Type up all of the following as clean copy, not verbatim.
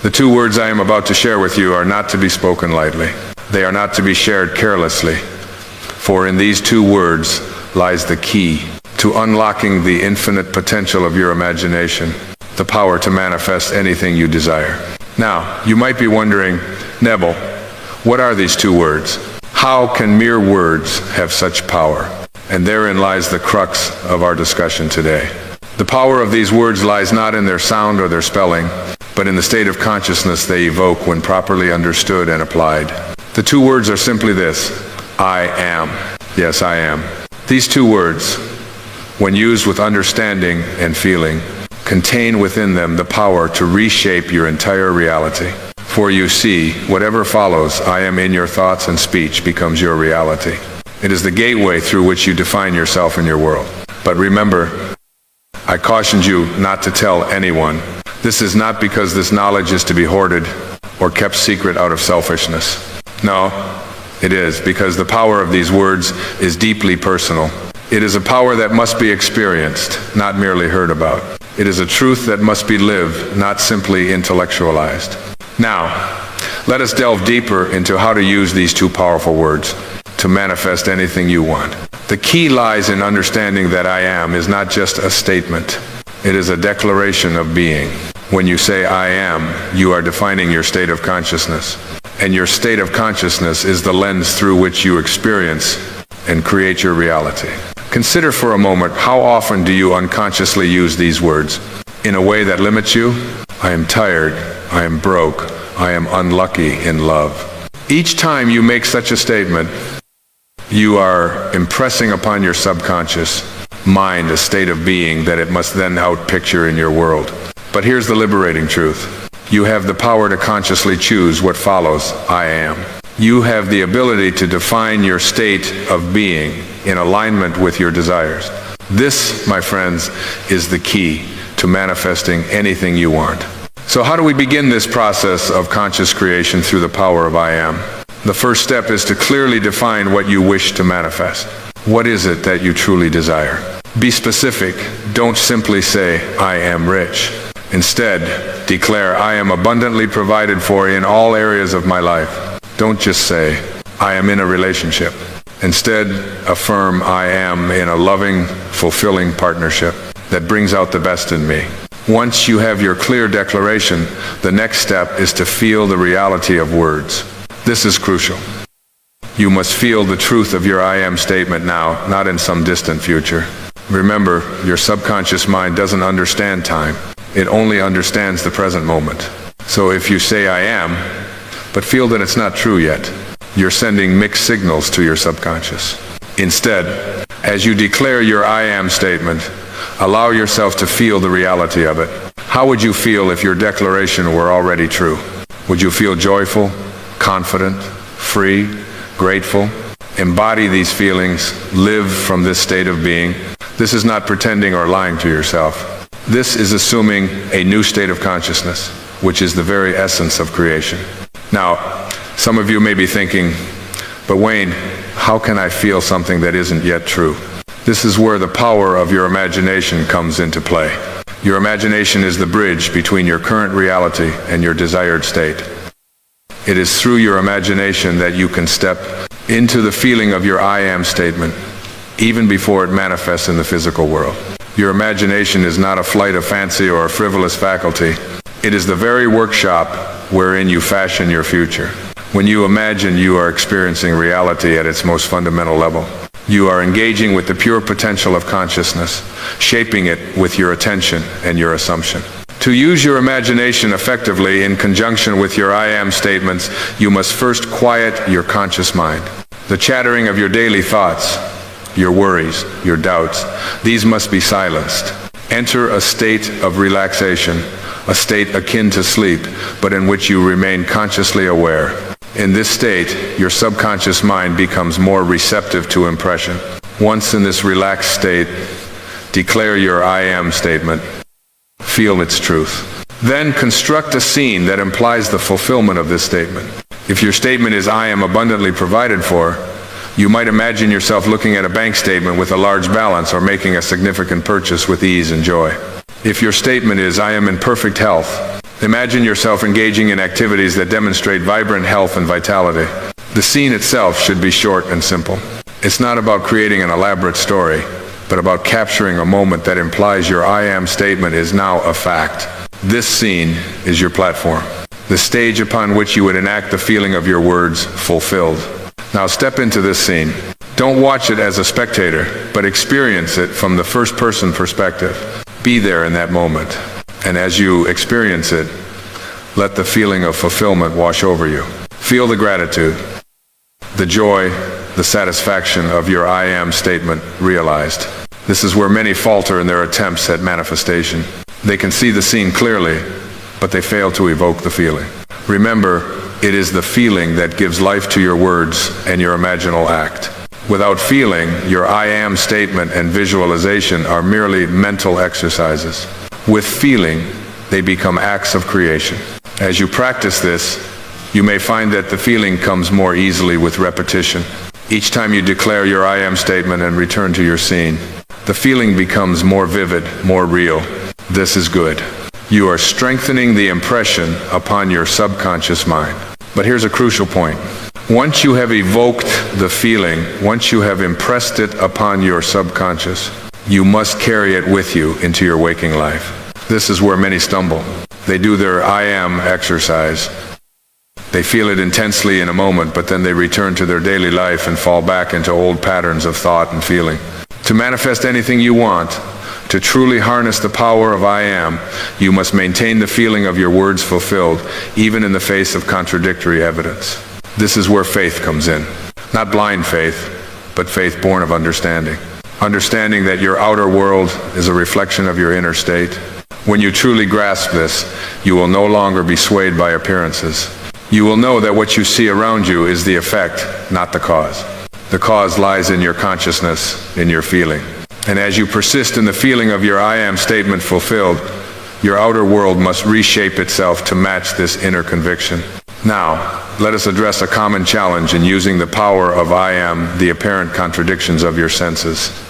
The two words I am about to share with you are not to be spoken lightly. They are not to be shared carelessly. For in these two words lies the key to unlocking the infinite potential of your imagination, the power to manifest anything you desire. Now, you might be wondering, Neville, what are these two words? How can mere words have such power? And therein lies the crux of our discussion today. The power of these words lies not in their sound or their spelling, but in the state of consciousness they evoke when properly understood and applied. The two words are simply this: I am. Yes, I am. These two words, when used with understanding and feeling, contain within them the power to reshape your entire reality. For you see, whatever follows, I am in your thoughts and speech becomes your reality. It is the gateway through which you define yourself in your world. But remember, I cautioned you not to tell anyone. This is not because this knowledge is to be hoarded or kept secret out of selfishness. No, it is because the power of these words is deeply personal. It is a power that must be experienced, not merely heard about. It is a truth that must be lived, not simply intellectualized. Now, let us delve deeper into how to use these two powerful words to manifest anything you want. The key lies in understanding that I am is not just a statement. It is a declaration of being. When you say I am, you are defining your state of consciousness. And your state of consciousness is the lens through which you experience and create your reality. Consider for a moment, how often do you unconsciously use these words in a way that limits you? I am tired, I am broke, I am unlucky in love. Each time you make such a statement, you are impressing upon your subconscious mind a state of being that it must then outpicture in your world. But here's the liberating truth. You have the power to consciously choose what follows, I am. You have the ability to define your state of being in alignment with your desires. This, my friends, is the key to manifesting anything you want. So how do we begin this process of conscious creation through the power of I am? The first step is to clearly define what you wish to manifest. What is it that you truly desire? Be specific. Don't simply say, I am rich. Instead, declare, I am abundantly provided for in all areas of my life. Don't just say, I am in a relationship. Instead, affirm, I am in a loving, fulfilling partnership that brings out the best in me. Once you have your clear declaration, the next step is to feel the reality of words. This is crucial. You must feel the truth of your I am statement now, not in some distant future. Remember, your subconscious mind doesn't understand time. It only understands the present moment. So if you say I am, but feel that it's not true yet, you're sending mixed signals to your subconscious. Instead, as you declare your I am statement, allow yourself to feel the reality of it. How would you feel if your declaration were already true? Would you feel joyful, confident, free, grateful? Embody these feelings, live from this state of being. This is not pretending or lying to yourself. This is assuming a new state of consciousness, which is the very essence of creation. Now, some of you may be thinking, but Wayne, how can I feel something that isn't yet true? This is where the power of your imagination comes into play. Your imagination is the bridge between your current reality and your desired state. It is through your imagination that you can step into the feeling of your I am statement, even before it manifests in the physical world. Your imagination is not a flight of fancy or a frivolous faculty. It is the very workshop wherein you fashion your future. When you imagine, you are experiencing reality at its most fundamental level. You are engaging with the pure potential of consciousness, shaping it with your attention and your assumption. To use your imagination effectively in conjunction with your I am statements, you must first quiet your conscious mind. The chattering of your daily thoughts, your worries, your doubts, these must be silenced. Enter a state of relaxation, a state akin to sleep, but in which you remain consciously aware. In this state, your subconscious mind becomes more receptive to impression. Once in this relaxed state, declare your I am statement. Feel its truth. Then construct a scene that implies the fulfillment of this statement. If your statement is I am abundantly provided for, you might imagine yourself looking at a bank statement with a large balance or making a significant purchase with ease and joy. If your statement is I am in perfect health, Imagine yourself engaging in activities that demonstrate vibrant health and vitality. The scene itself should be short and simple. It's not about creating an elaborate story, but about capturing a moment that implies your I am statement is now a fact. This scene is your platform, the stage upon which you would enact the feeling of your words fulfilled. Now step into this scene. Don't watch it as a spectator, but experience it from the first-person perspective. Be there in that moment. And as you experience it, let the feeling of fulfillment wash over you. Feel the gratitude, the joy, the satisfaction of your I am statement realized. This is where many falter in their attempts at manifestation. They can see the scene clearly, but they fail to evoke the feeling. Remember, it is the feeling that gives life to your words and your imaginal act. Without feeling, your I am statement and visualization are merely mental exercises. With feeling, they become acts of creation. As you practice this, you may find that the feeling comes more easily with repetition. Each time you declare your I am statement and return to your scene, the feeling becomes more vivid, more real. This is good. You are strengthening the impression upon your subconscious mind. But here's a crucial point. Once you have evoked the feeling, once you have impressed it upon your subconscious, you must carry it with you into your waking life. This is where many stumble. They do their I am exercise. They feel it intensely in a moment, but then they return to their daily life and fall back into old patterns of thought and feeling. To manifest anything you want, to truly harness the power of I am, you must maintain the feeling of your words fulfilled, even in the face of contradictory evidence. This is where faith comes in. Not blind faith, but faith born of understanding. Understanding that your outer world is a reflection of your inner state. When you truly grasp this, you will no longer be swayed by appearances. You will know that what you see around you is the effect, not the cause. The cause lies in your consciousness, in your feeling. And as you persist in the feeling of your I am statement fulfilled, your outer world must reshape itself to match this inner conviction. Now, let us address a common challenge in using the power of I am, the apparent contradictions of your senses.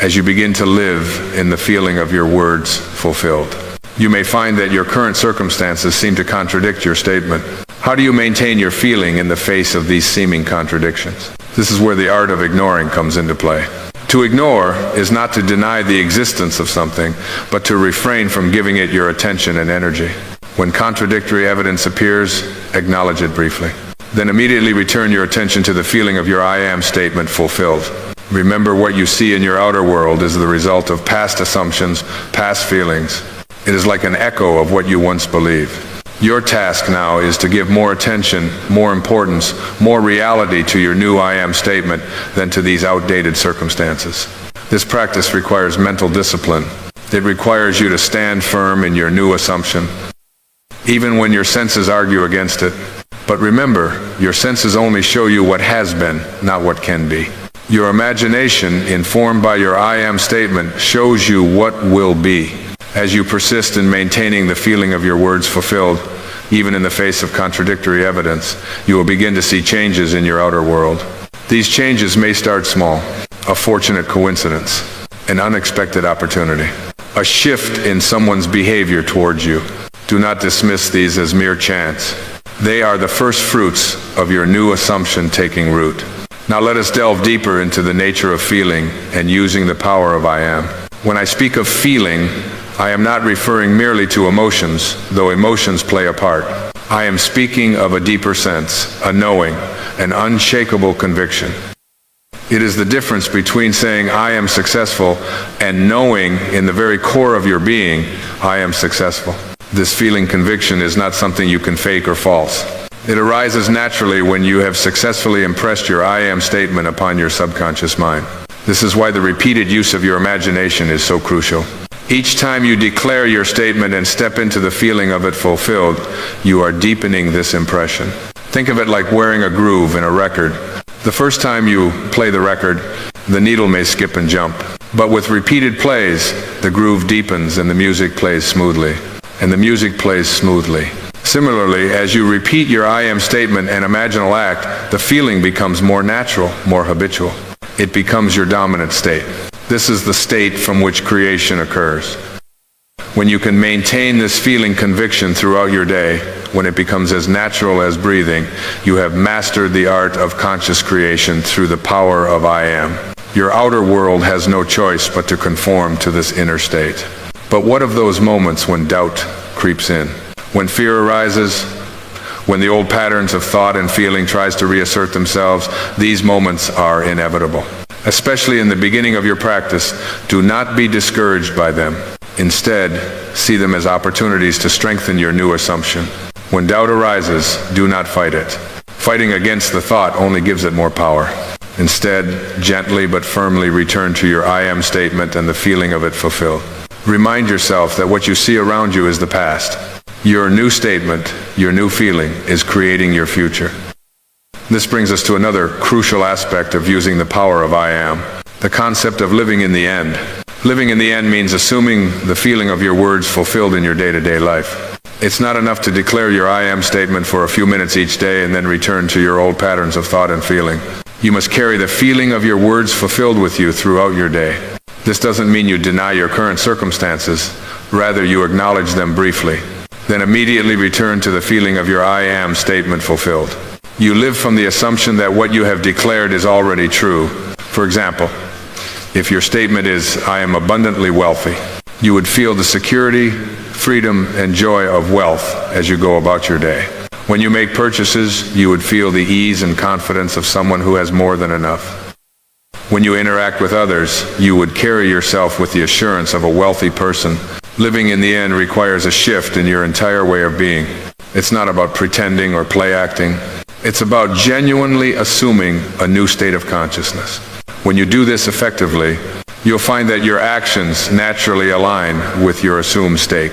As you begin to live in the feeling of your words fulfilled, you may find that your current circumstances seem to contradict your statement. How do you maintain your feeling in the face of these seeming contradictions? This is where the art of ignoring comes into play. To ignore is not to deny the existence of something, but to refrain from giving it your attention and energy. When contradictory evidence appears, acknowledge it briefly. Then immediately return your attention to the feeling of your I am statement fulfilled. Remember, what you see in your outer world is the result of past assumptions, past feelings. It is like an echo of what you once believed. Your task now is to give more attention, more importance, more reality to your new I am statement than to these outdated circumstances. This practice requires mental discipline. It requires you to stand firm in your new assumption, even when your senses argue against it. But remember, your senses only show you what has been, not what can be. Your imagination, informed by your I am statement, shows you what will be. As you persist in maintaining the feeling of your words fulfilled, even in the face of contradictory evidence, you will begin to see changes in your outer world. These changes may start small: a fortunate coincidence, an unexpected opportunity, a shift in someone's behavior towards you. Do not dismiss these as mere chance. They are the first fruits of your new assumption taking root. Now let us delve deeper into the nature of feeling and using the power of I am. When I speak of feeling, I am not referring merely to emotions, though emotions play a part. I am speaking of a deeper sense, a knowing, an unshakable conviction. It is the difference between saying I am successful and knowing in the very core of your being, I am successful. This feeling conviction is not something you can fake or false. It arises naturally when you have successfully impressed your I am statement upon your subconscious mind. This is why the repeated use of your imagination is so crucial. Each time you declare your statement and step into the feeling of it fulfilled, you are deepening this impression. Think of it like wearing a groove in a record. The first time you play the record, the needle may skip and jump. But with repeated plays, the groove deepens and the music plays smoothly. And the music plays smoothly. Similarly, as you repeat your I am statement and imaginal act, the feeling becomes more natural, more habitual. It becomes your dominant state. This is the state from which creation occurs. When you can maintain this feeling conviction throughout your day, when it becomes as natural as breathing, you have mastered the art of conscious creation through the power of I am. Your outer world has no choice but to conform to this inner state. But what of those moments when doubt creeps in? When fear arises? When the old patterns of thought and feeling tries to reassert themselves? These moments are inevitable. Especially in the beginning of your practice, do not be discouraged by them. Instead, see them as opportunities to strengthen your new assumption. When doubt arises, do not fight it. Fighting against the thought only gives it more power. Instead, gently but firmly return to your I am statement and the feeling of it fulfilled. Remind yourself that what you see around you is the past. Your new statement, your new feeling, is creating your future. This brings us to another crucial aspect of using the power of I am, the concept of living in the end. Living in the end means assuming the feeling of your words fulfilled in your day-to-day life. It's not enough to declare your I am statement for a few minutes each day and then return to your old patterns of thought and feeling. You must carry the feeling of your words fulfilled with you throughout your day. This doesn't mean you deny your current circumstances. Rather, you acknowledge them briefly. Then immediately return to the feeling of your I am statement fulfilled. You live from the assumption that what you have declared is already true. For example, if your statement is, I am abundantly wealthy, you would feel the security, freedom, and joy of wealth as you go about your day. When you make purchases, you would feel the ease and confidence of someone who has more than enough. When you interact with others, you would carry yourself with the assurance of a wealthy person. Living in the end requires a shift in your entire way of being. It's not about pretending or play acting. It's about genuinely assuming a new state of consciousness. When you do this effectively, you'll find that your actions naturally align with your assumed state,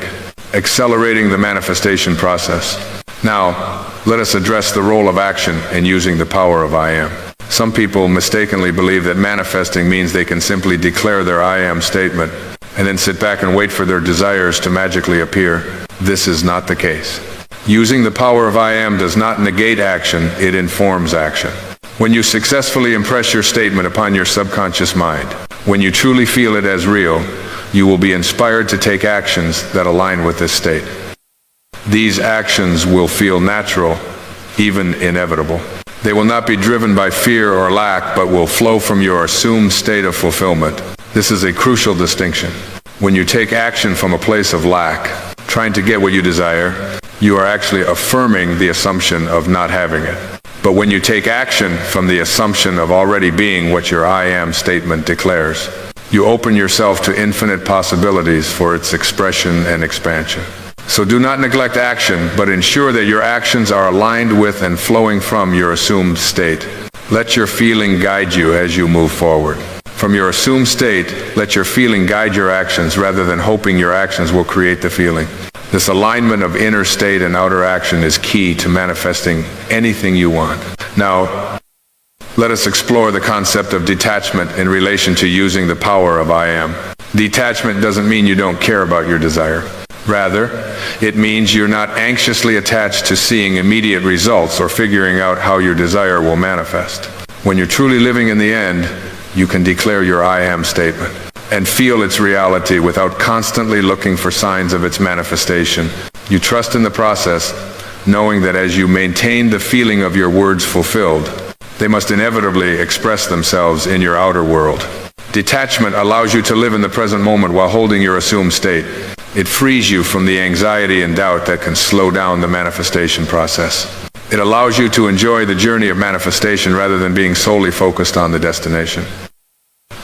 accelerating the manifestation process. Now, let us address the role of action in using the power of I am. Some people mistakenly believe that manifesting means they can simply declare their I am statement and then sit back and wait for their desires to magically appear. This is not the case. Using the power of I am does not negate action, it informs action. When you successfully impress your statement upon your subconscious mind, when you truly feel it as real, you will be inspired to take actions that align with this state. These actions will feel natural, even inevitable. They will not be driven by fear or lack, but will flow from your assumed state of fulfillment. This is a crucial distinction. When you take action from a place of lack, trying to get what you desire, you are actually affirming the assumption of not having it. But when you take action from the assumption of already being what your I am statement declares, you open yourself to infinite possibilities for its expression and expansion. So do not neglect action, but ensure that your actions are aligned with and flowing from your assumed state. Let your feeling guide you as you move forward. From your assumed state, let your feeling guide your actions rather than hoping your actions will create the feeling. This alignment of inner state and outer action is key to manifesting anything you want. Now, let us explore the concept of detachment in relation to using the power of I am. Detachment doesn't mean you don't care about your desire. Rather, it means you're not anxiously attached to seeing immediate results or figuring out how your desire will manifest. When you're truly living in the end, you can declare your I am statement and feel its reality without constantly looking for signs of its manifestation. You trust in the process, knowing that as you maintain the feeling of your words fulfilled, they must inevitably express themselves in your outer world. Detachment allows you to live in the present moment while holding your assumed state. It frees you from the anxiety and doubt that can slow down the manifestation process. It allows you to enjoy the journey of manifestation rather than being solely focused on the destination.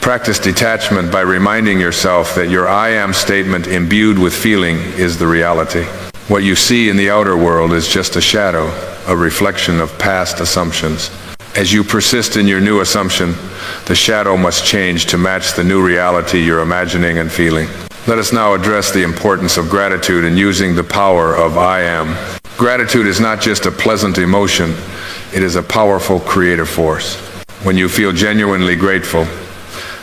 Practice detachment by reminding yourself that your I am statement imbued with feeling is the reality. What you see in the outer world is just a shadow, a reflection of past assumptions. As you persist in your new assumption, the shadow must change to match the new reality you're imagining and feeling. Let us now address the importance of gratitude in using the power of I am. Gratitude is not just a pleasant emotion, it is a powerful creative force. When you feel genuinely grateful,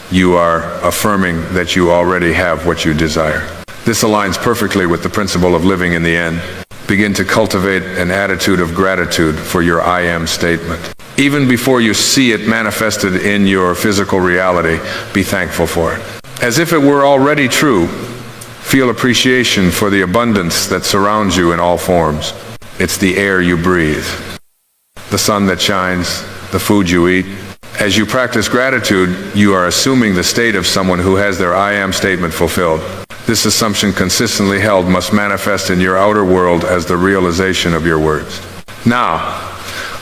you are affirming that you already have what you desire. This aligns perfectly with the principle of living in the end. Begin to cultivate an attitude of gratitude for your I am statement. Even before you see it manifested in your physical reality, be thankful for it. As if it were already true, Feel appreciation for the abundance that surrounds you in all forms. It's the air you breathe, the sun that shines, the food you eat. As you practice gratitude, you are assuming the state of someone who has their I am statement fulfilled. This assumption, consistently held, must manifest in your outer world as the realization of your words. Now,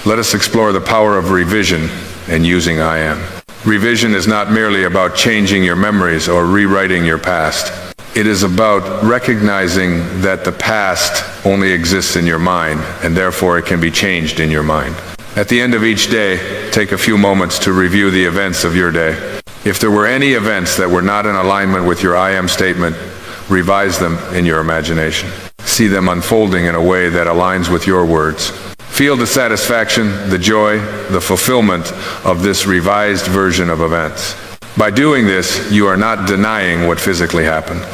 let us explore the power of revision and using I am. Revision is not merely about changing your memories or rewriting your past. It is about recognizing that the past only exists in your mind, and therefore it can be changed in your mind. At the end of each day, take a few moments to review the events of your day. If there were any events that were not in alignment with your I am statement, revise them in your imagination. See them unfolding in a way that aligns with your words. Feel the satisfaction, the joy, the fulfillment of this revised version of events. By doing this, you are not denying what physically happened.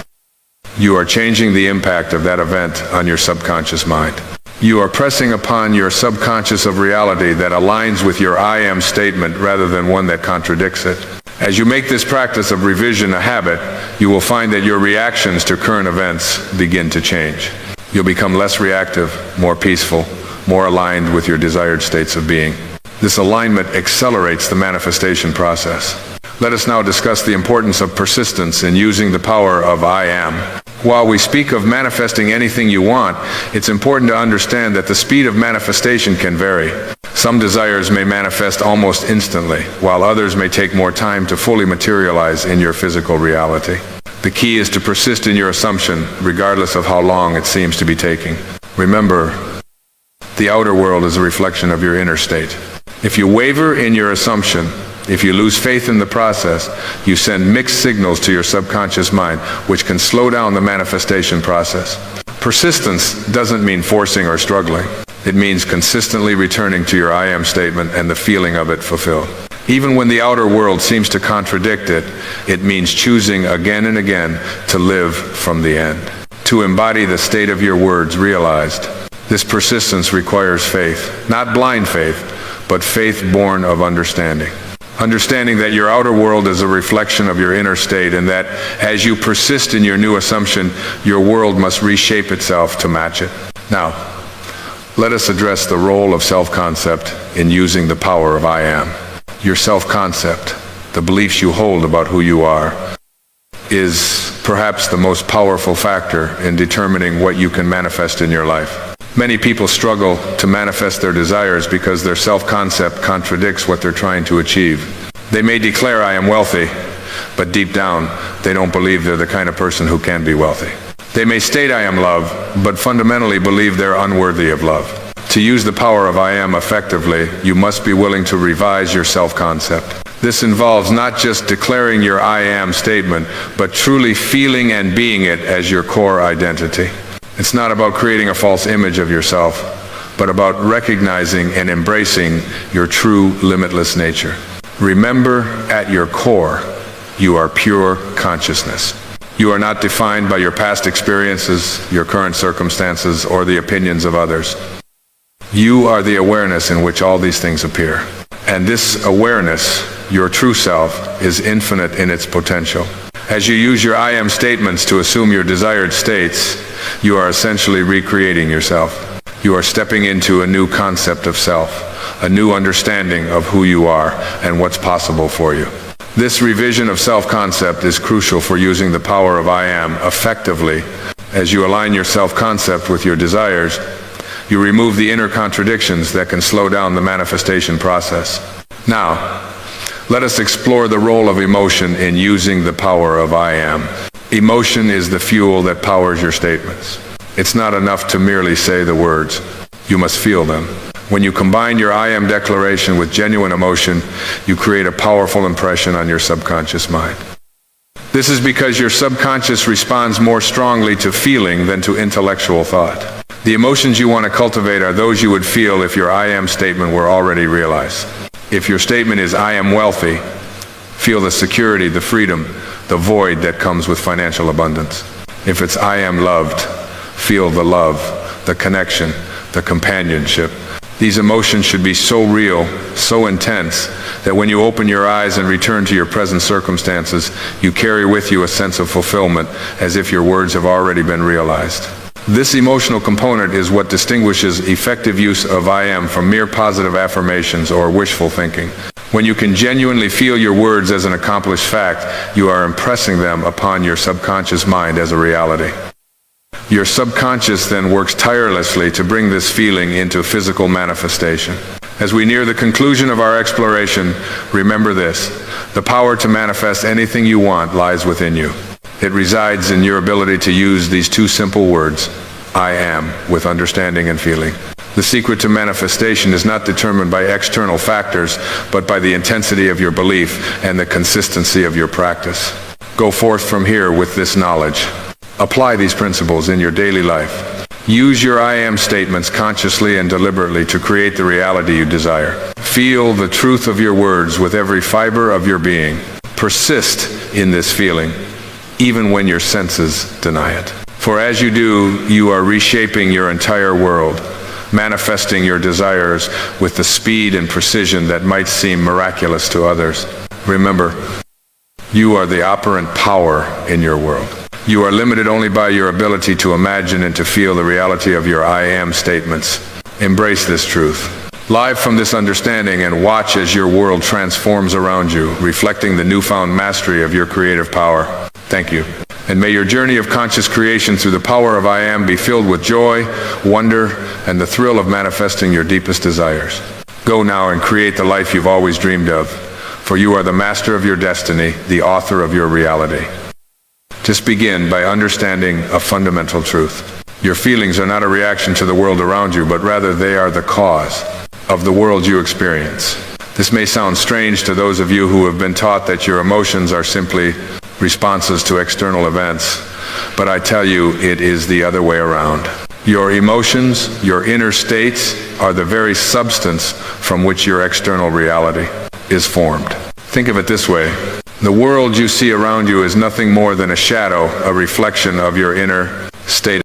You are changing the impact of that event on your subconscious mind. You are pressing upon your subconscious of reality that aligns with your I am statement rather than one that contradicts it. As you make this practice of revision a habit, you will find that your reactions to current events begin to change. You'll become less reactive, more peaceful, more aligned with your desired states of being. This alignment accelerates the manifestation process. Let us now discuss the importance of persistence in using the power of I am. While we speak of manifesting anything you want, it's important to understand that the speed of manifestation can vary. Some desires may manifest almost instantly, while others may take more time to fully materialize in your physical reality. The key is to persist in your assumption, regardless of how long it seems to be taking. Remember, the outer world is a reflection of your inner state. If you waver in your assumption, if you lose faith in the process, you send mixed signals to your subconscious mind, which can slow down the manifestation process. Persistence doesn't mean forcing or struggling. It means consistently returning to your I am statement and the feeling of it fulfilled. Even when the outer world seems to contradict it, it means choosing again and again to live from the end. To embody the state of your words realized. This persistence requires faith, not blind faith, but faith born of understanding. Understanding that your outer world is a reflection of your inner state, and that as you persist in your new assumption, your world must reshape itself to match it. Now, let us address the role of self-concept in using the power of I am. Your self-concept, the beliefs you hold about who you are, is perhaps the most powerful factor in determining what you can manifest in your life. Many people struggle to manifest their desires because their self-concept contradicts what they're trying to achieve. They may declare, I am wealthy, but deep down, they don't believe they're the kind of person who can be wealthy. They may state, I am love, but fundamentally believe they're unworthy of love. To use the power of I am effectively, you must be willing to revise your self-concept. This involves not just declaring your I am statement, but truly feeling and being it as your core identity. It's not about creating a false image of yourself, but about recognizing and embracing your true limitless nature. Remember, at your core, you are pure consciousness. You are not defined by your past experiences, your current circumstances, or the opinions of others. You are the awareness in which all these things appear. And this awareness, your true self, is infinite in its potential. As you use your I am statements to assume your desired states, you are essentially recreating yourself. You are stepping into a new concept of self, a new understanding of who you are and what's possible for you. This revision of self-concept is crucial for using the power of I am effectively. As you align your self-concept with your desires, you remove the inner contradictions that can slow down the manifestation process. Now, let us explore the role of emotion in using the power of I am. Emotion is the fuel that powers your statements. It's not enough to merely say the words. You must feel them. When you combine your I am declaration with genuine emotion, you create a powerful impression on your subconscious mind. This is because your subconscious responds more strongly to feeling than to intellectual thought. The emotions you want to cultivate are those you would feel if your I am statement were already realized. If your statement is I am wealthy, feel the security, the freedom, the void that comes with financial abundance. If it's I am loved, feel the love, the connection, the companionship, These emotions should be so real, so intense, that when you open your eyes and return to your present circumstances, you carry with you a sense of fulfillment, as if your words have already been realized. This emotional component is what distinguishes effective use of I am from mere positive affirmations or wishful thinking. When you can genuinely feel your words as an accomplished fact, you are impressing them upon your subconscious mind as a reality. Your subconscious then works tirelessly to bring this feeling into physical manifestation. As we near the conclusion of our exploration, remember this: the power to manifest anything you want lies within you. It resides in your ability to use these two simple words, I am, with understanding and feeling. The secret to manifestation is not determined by external factors, but by the intensity of your belief and the consistency of your practice. Go forth from here with this knowledge. Apply these principles in your daily life. Use your I am statements consciously and deliberately to create the reality you desire. Feel the truth of your words with every fiber of your being. Persist in this feeling, even when your senses deny it. For as you do, you are reshaping your entire world, manifesting your desires with the speed and precision that might seem miraculous to others. Remember, you are the operant power in your world. You are limited only by your ability to imagine and to feel the reality of your I am statements. Embrace this truth. Live from this understanding and watch as your world transforms around you, reflecting the newfound mastery of your creative power. Thank you. And may your journey of conscious creation through the power of I am be filled with joy, wonder, and the thrill of manifesting your deepest desires. Go now and create the life you've always dreamed of, for you are the master of your destiny, the author of your reality. Just begin by understanding a fundamental truth. Your feelings are not a reaction to the world around you, but rather they are the cause of the world you experience. This may sound strange to those of you who have been taught that your emotions are simply responses to external events, but I tell you, it is the other way around. Your emotions, your inner states, are the very substance from which your external reality is formed. Think of it this way. The world you see around you is nothing more than a shadow, a reflection of your inner state